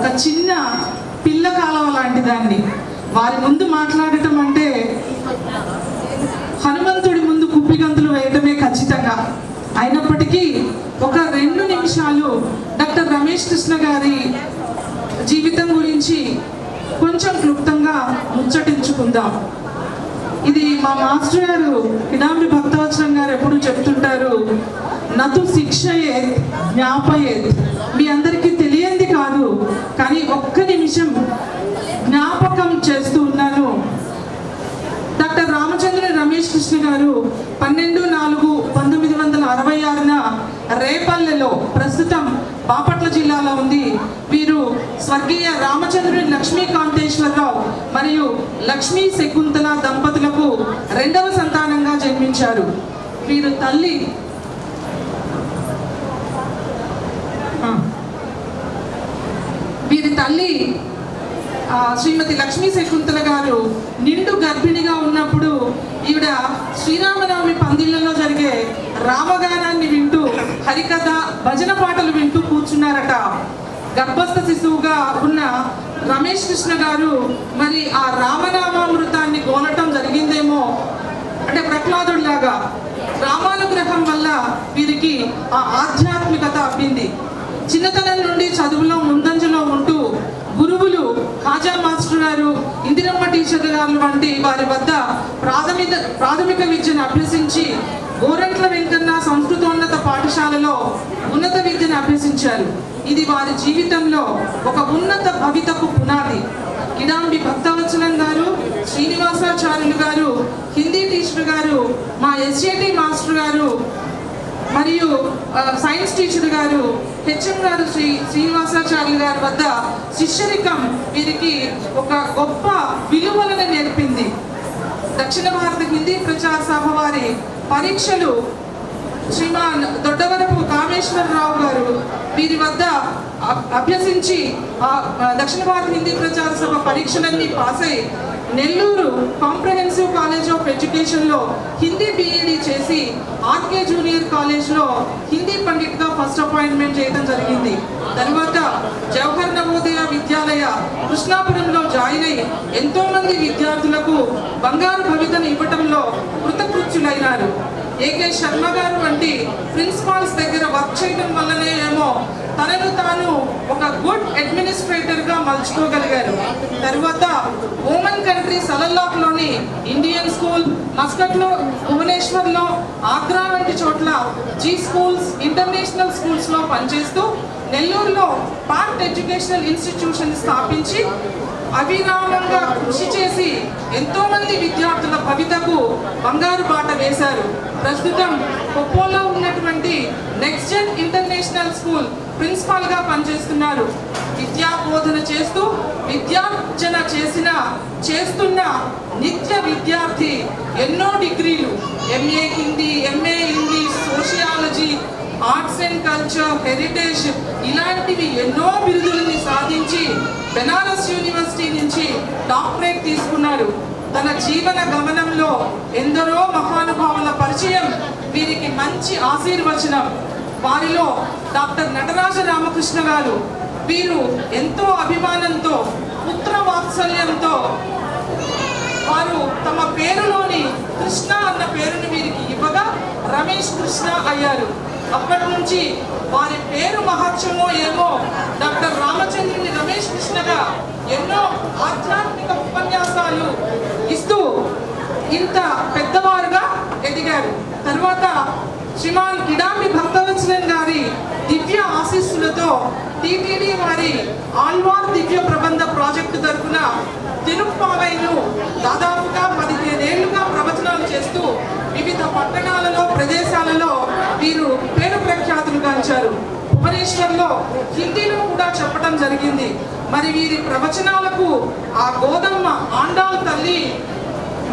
ఒక చిన్న పిల్ల కాలవ లాంటి దాన్ని. వారి ముందు మాట్లాడటం అంటే హనుమంతుడి ముందు కుప్పిగంతులు వేయటమే ఖచ్చితంగా. అయినప్పటికీ ఒక 2 నిమిషాలు డాక్టర్ రమేష్ కృష్ణ గారి జీవితం గురించి కొంచెం క్లుప్తంగా ముచ్చటించుకుందాం. ఇది మా మాస్టర్ గారు కిడాంబి భక్తవత్సలం గారు ఎప్పుడు చెప్తుంటారు, నతు శిక్షయే జ్ఞాపయేత్. మీ అందరికీ తెలియంది కాదు, కానీ ఒక్క నిమిషం జ్ఞాపకం చేస్తూ ఉన్నాను. డాక్టర్ రామచంద్ర రమేష్ కృష్ణ గారు 12/4/1966న రేపల్లెలో, ప్రస్తుతం బాపట్ల జిల్లాలో ఉంది. వీరు స్వర్గీయ రామచంద్రుని లక్ష్మీకాంతేశ్వరరావు మరియు లక్ష్మీ శకుంతల దంపతులకు 2వ సంతానంగా జన్మించారు. వీరి తల్లి శ్రీమతి లక్ష్మీ శకుంతల గారు నిండు గర్భిణిగా ఉన్నప్పుడు ఈవిడ శ్రీరామనవమి పందిళ్లలో జరిగే రామగానాన్ని వింటూ, హరికథ భజన పాటలు వింటూ కూర్చున్నారట. గర్భస్థ శిశువుగా ఉన్న రమేష్ కృష్ణ గారు మరి ఆ రామనామామృతాన్ని గోనటం జరిగిందేమో, అంటే ప్రహ్లాదుడిలాగా రామానుగ్రహం వల్ల వీరికి ఆ ఆధ్యాత్మికత అబ్బింది. చిన్నతనం నుండి చదువులో ముందంజలో ఉంటూ గురువులు ఖాజా మాస్టర్ గారు, ఇందిరమ్మ టీచర్ గారు వంటి వారి వద్ద ప్రాథమిక విద్యను అభ్యసించి గోరంట్ల వెంకన్న సంస్కృతోన్నత పాఠశాలలో ఉన్నత విద్యను అభ్యసించారు. ఇది వారి జీవితంలో ఒక ఉన్నత భవితకు పునాది. కిడాంబి భక్తవత్సలం గారు, శ్రీనివాసాచార్యులు గారు, హిందీ టీచర్ గారు, మా ఎస్ఏటి మాస్టర్ గారు మరియు సైన్స్ టీచర్ గారు హెచ్ఎం గారు శ్రీనివాసాచార్యులు గారి వద్ద శిష్యరికం వీరికి ఒక గొప్ప విలువలను నేర్పింది. దక్షిణ భారత హిందీ ప్రచార సభ వారి పరీక్షలు శ్రీమాన్ దొడ్డవరపు కామేశ్వరరావు గారు వీరి వద్ద అభ్యసించి దక్షిణ భారత హిందీ ప్రచార సభ పరీక్షలన్నీ పాస్ అయి నెల్లూరు కాంప్రహెన్సివ్ కాలేజ్ ఆఫ్ ఎడ్యుకేషన్లో హిందీ బీఈడీ చేసి ఆర్కే జూనియర్ కాలేజ్లో హిందీ పండిట్గా ఫస్ట్ అపాయింట్మెంట్ చేయడం జరిగింది. తర్వాత జవహర్ నవోదయ విద్యాలయ కృష్ణాపురంలో జాయిన్ అయి ఎంతోమంది విద్యార్థులకు బంగారు భవితను ఇవ్వటంలో కృతకృత్యులైనారు. ఏకే శర్మ గారు వంటి ప్రిన్సిపాల్స్ దగ్గర వర్క్ చేయడం వల్లనే ఏమో తనను తాను ఒక గుడ్ అడ్మినిస్ట్రేటర్గా మలుచుకోగలిగారు. తర్వాత ఓమన్ కంట్రీ సలల్లాక్లోని ఇండియన్ స్కూల్, మస్కట్లో, భువనేశ్వర్లో, ఆగ్రా వంటి చోట్ల జీ స్కూల్స్, ఇంటర్నేషనల్ స్కూల్స్లో పనిచేస్తూ నెల్లూరులో పార్ట్ ఎడ్యుకేషనల్ ఇన్స్టిట్యూషన్ స్థాపించి అవిరామంగా కృషి చేసి ఎంతోమంది విద్యార్థుల భవితకు బంగారు బాట వేశారు. ప్రస్తుతం కొప్పోలో ఉన్నటువంటి నెక్స్ట్ జెన్ ఇంటర్నేషనల్ స్కూల్ ప్రిన్సిపాల్గా పనిచేస్తున్నారు. విద్యా బోధన చేస్తూ విద్యార్జన చేస్తున్న నిత్య విద్యార్థి. ఎన్నో డిగ్రీలు, MA Hindi, MA English, sociology, arts and culture, heritage ఇలాంటివి ఎన్నో బిరుదులని సాధించి బెనారస్ యూనివర్సిటీ నుంచి డాక్టరేట్ తీసుకున్నారు. తన జీవన గమనంలో ఎందరో మహానుభావుల పరిచయం వీరికి మంచి ఆశీర్వచనం. వారిలో డాక్టర్ నటరాజ రామకృష్ణ గారు, వీరు ఎంతో అభిమానంతో, పుత్ర వాత్సల్యంతో వారు తమ పేరులోని కృష్ణ అన్న పేరుని వీరికి ఇవ్వగా రమేష్ కృష్ణ అయ్యారు. అప్పటి నుంచి వారి పేరు మహత్యమో ఏమో డాక్టర్ రామచంద్రుని రమేష్ కృష్ణగా ఎన్నో ఆధ్యాత్మిక ఉపన్యాసాలు ఇస్తూ ఇంత పెద్దవారుగా ఎదిగారు. తర్వాత శ్రీమాన్ కిడాంబి భక్తవత్సలం గారి దివ్య ఆశీస్సులతో టీటీడీ వారి ఆళ్వార్ దివ్య ప్రబంధ ప్రాజెక్టు తరఫున తిరుప్పావైను దాదాపుగా 15 ఏళ్లుగా ప్రవచనాలు చేస్తూ వివిధ పట్టణాలలో, ప్రదేశాలలో వీరు పేరు ప్రఖ్యాతులు గాంచారు. భువనేశ్వర్లో హిందీలో కూడా చెప్పడం జరిగింది. మరి వీరి ప్రవచనాలకు ఆ గోదమ్మ ఆండాల్ తల్లి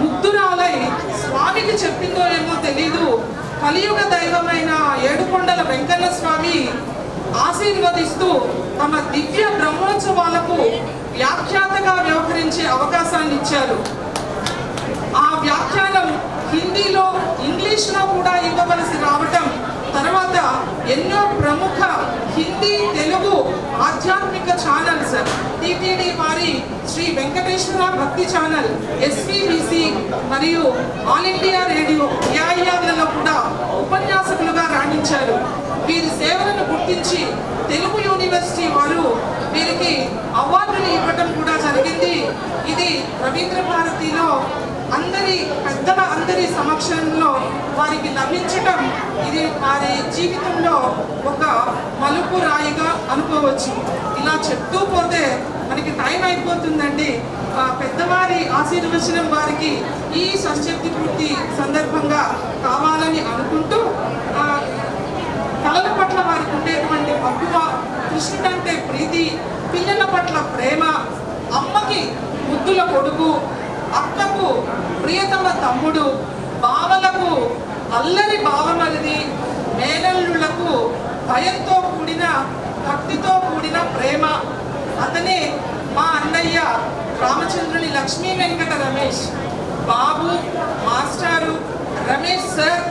ముగ్ధురాలై స్వామికి చెప్పిందో ఏమో తెలీదు, కలియుగ దైవమైన ఏడుకొండల వెంకన్న స్వామి ఆశీర్వదిస్తూ తమ దివ్య బ్రహ్మోత్సవాలకు వ్యాఖ్యాతగా వ్యవహరించే అవకాశాన్ని ఇచ్చారు. ఆ వ్యాఖ్యానం హిందీలో, ఇంగ్లీష్లో కూడా ఇవ్వవలసి రావటం, తర్వాత ఎన్నో ప్రముఖ హిందీ, తెలుగు ఆధ్యాత్మిక ఆధ్యాత్మిక ఛానల్స్ టిటిడి వారి శ్రీ వెంకటేశ్వర భక్తి ఛానల్, ఎస్విబిసి మరియు ఆల్ ఇండియా రేడియో ఏఐఆర్లలో కూడా ఉపన్యాసకులుగా రాణించారు. వీరి సేవలను గుర్తించి తెలుగు యూనివర్సిటీ వారు వీరికి అవార్డులు ఇవ్వడం కూడా జరిగింది. ఇది రవీంద్ర భారతిలో అందరి సమక్షంలో వారికి లభించటం ఇది వారి జీవితంలో ఒక మలుపు రాయిగా అనుకోవచ్చు. ఇలా చెప్తూ పోతే మనకి టైం అయిపోతుందండి. పెద్దవారి ఆశీర్వచనం వారికి ఈ షష్ఠి పూర్తి సందర్భంగా కావాలని అనుకుంటూ కళల పట్ల వారికి ఉండేటువంటి మక్కువ, కృష్ణుడంటే ప్రీతి, పిల్లల పట్ల ప్రేమ, అమ్మకి ముద్దుల కొడుకు, అక్కకు ప్రియతమ తమ్ముడు, బావలకు అల్లరి బావమరిది, మేనల్లులకు భయంతో కూడిన భక్తితో కూడిన ప్రేమ. అతనే మా అన్నయ్య రామచంద్రుని లక్ష్మీ వెంకట రమేష్. బాబు, మాస్టారు, రమేష్ సార్